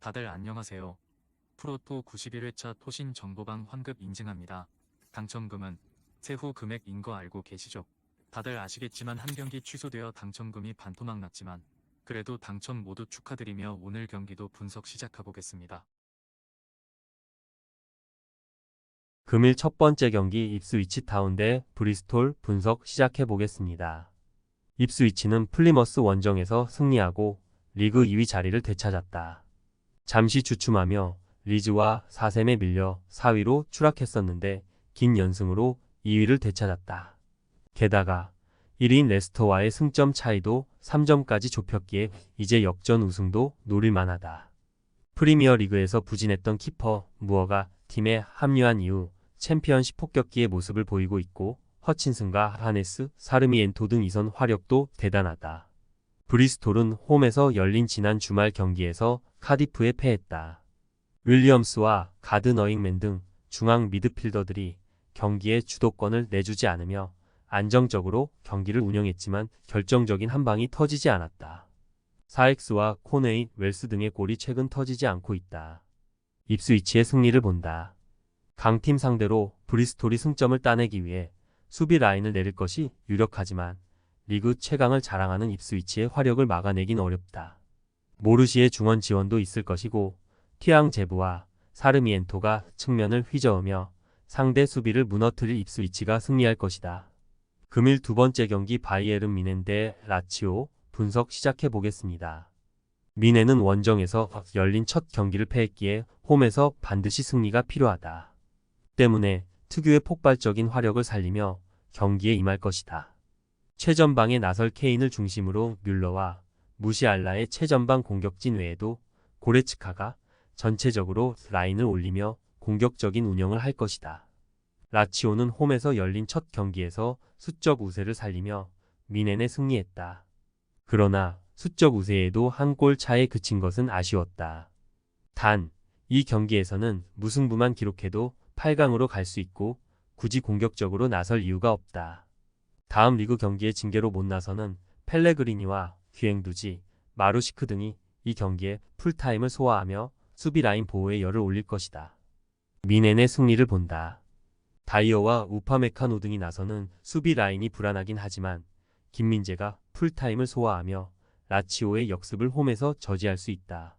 다들 안녕하세요. 프로토 91회차 토신 정보방 환급 인증합니다. 당첨금은 세후 금액인 거 알고 계시죠? 다들 아시겠지만 한 경기 취소되어 당첨금이 반토막 났지만 그래도 당첨 모두 축하드리며 오늘 경기도 분석 시작해보겠습니다. 금일 첫 번째 경기 입스위치 타운 대 브리스톨 분석 시작해 보겠습니다. 입스위치는 플리머스 원정에서 승리하고 리그 2위 자리를 되찾았다. 잠시 주춤하며 리즈와 4셈에 밀려 4위로 추락했었는데 긴 연승으로 2위를 되찾았다. 게다가 1위인 레스터와의 승점 차이도 3점까지 좁혔기에 이제 역전 우승도 노릴만하다. 프리미어 리그에서 부진했던 키퍼 무어가 팀에 합류한 이후 챔피언십 폭격기의 모습을 보이고 있고 허친슨과 하네스, 사르미엔토 등 이선 화력도 대단하다. 브리스톨은 홈에서 열린 지난 주말 경기에서 카디프에 패했다. 윌리엄스와 가드너잉맨 등 중앙 미드필더들이 경기에 주도권을 내주지 않으며 안정적으로 경기를 운영했지만 결정적인 한 방이 터지지 않았다. 사엑스와 코네이, 웰스 등의 골이 최근 터지지 않고 있다. 입스위치의 승리를 본다. 강팀 상대로 브리스톨이 승점을 따내기 위해 수비 라인을 내릴 것이 유력하지만 리그 최강을 자랑하는 입스위치의 화력을 막아내긴 어렵다. 모르시의 중원 지원도 있을 것이고 티앙 제브와 사르미엔토가 측면을 휘저으며 상대 수비를 무너뜨릴 입스위치가 승리할 것이다. 금일 두 번째 경기 바이에른 미넨 대 라치오 분석 시작해 보겠습니다. 미넨은 원정에서 열린 첫 경기를 패했기에 홈에서 반드시 승리가 필요하다. 때문에 특유의 폭발적인 화력을 살리며 경기에 임할 것이다. 최전방에 나설 케인을 중심으로 뮬러와 무시알라의 최전방 공격진 외에도 고레츠카가 전체적으로 라인을 올리며 공격적인 운영을 할 것이다. 라치오는 홈에서 열린 첫 경기에서 수적 우세를 살리며 미넨에 승리했다. 그러나 수적 우세에도 한 골 차에 그친 것은 아쉬웠다. 단, 이 경기에서는 무승부만 기록해도 8강으로 갈 수 있고 굳이 공격적으로 나설 이유가 없다. 다음 리그 경기에 징계로 못 나서는 펠레그리니와 귀행두지, 마루시크 등이 이 경기에 풀타임을 소화하며 수비 라인 보호에 열을 올릴 것이다. 미넨의 승리를 본다. 다이어와 우파메카노 등이 나서는 수비 라인이 불안하긴 하지만 김민재가 풀타임을 소화하며 라치오의 역습을 홈에서 저지할 수 있다.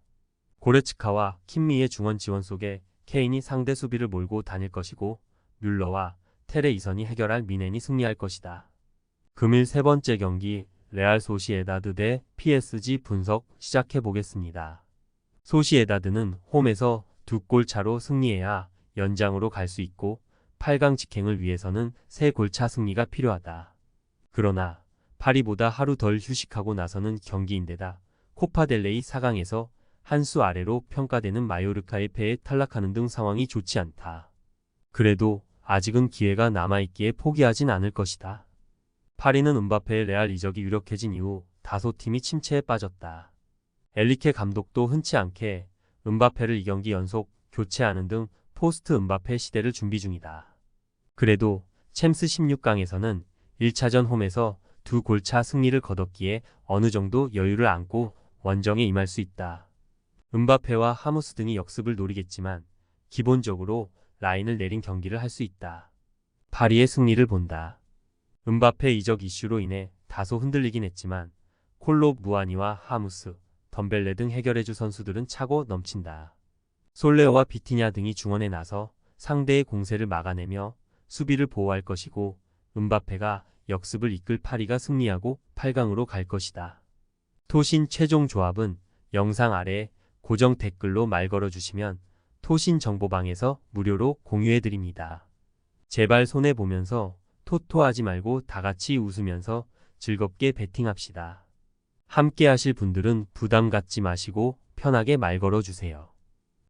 고레츠카와 킴미의 중원 지원 속에 케인이 상대 수비를 몰고 다닐 것이고 뮬러와 테레 이선이 해결할 미넨이 승리할 것이다. 금일 세 번째 경기 레알 소시에다드 대 PSG 분석 시작해 보겠습니다. 소시에다드는 홈에서 2골 차로 승리해야 연장으로 갈 수 있고 8강 직행을 위해서는 3골 차 승리가 필요하다. 그러나 파리보다 하루 덜 휴식하고 나서는 경기인데다 코파델레이 4강에서 한 수 아래로 평가되는 마요르카의 패에 탈락하는 등 상황이 좋지 않다. 그래도 아직은 기회가 남아있기에 포기하진 않을 것이다. 파리는 음바페의 레알 이적이 유력해진 이후 다소 팀이 침체에 빠졌다. 엘리케 감독도 흔치 않게 음바페를 2경기 연속 교체하는 등 포스트 음바페 시대를 준비 중이다. 그래도 챔스 16강에서는 1차전 홈에서 2골 차 승리를 거뒀기에 어느 정도 여유를 안고 원정에 임할 수 있다. 음바페와 하무스 등이 역습을 노리겠지만 기본적으로 라인을 내린 경기를 할 수 있다. 파리의 승리를 본다. 음바페 이적 이슈로 인해 다소 흔들리긴 했지만 콜로 무아니와 하무스, 덤벨레 등 해결해줄 선수들은 차고 넘친다. 솔레어와 비티냐 등이 중원에 나서 상대의 공세를 막아내며 수비를 보호할 것이고 음바페가 역습을 이끌 파리가 승리하고 8강으로 갈 것이다. 토신 최종 조합은 영상 아래 고정 댓글로 말 걸어주시면 토신 정보방에서 무료로 공유해드립니다. 제발 손해보면서 토토하지 말고 다같이 웃으면서 즐겁게 베팅합시다. 함께 하실 분들은 부담 갖지 마시고 편하게 말 걸어주세요.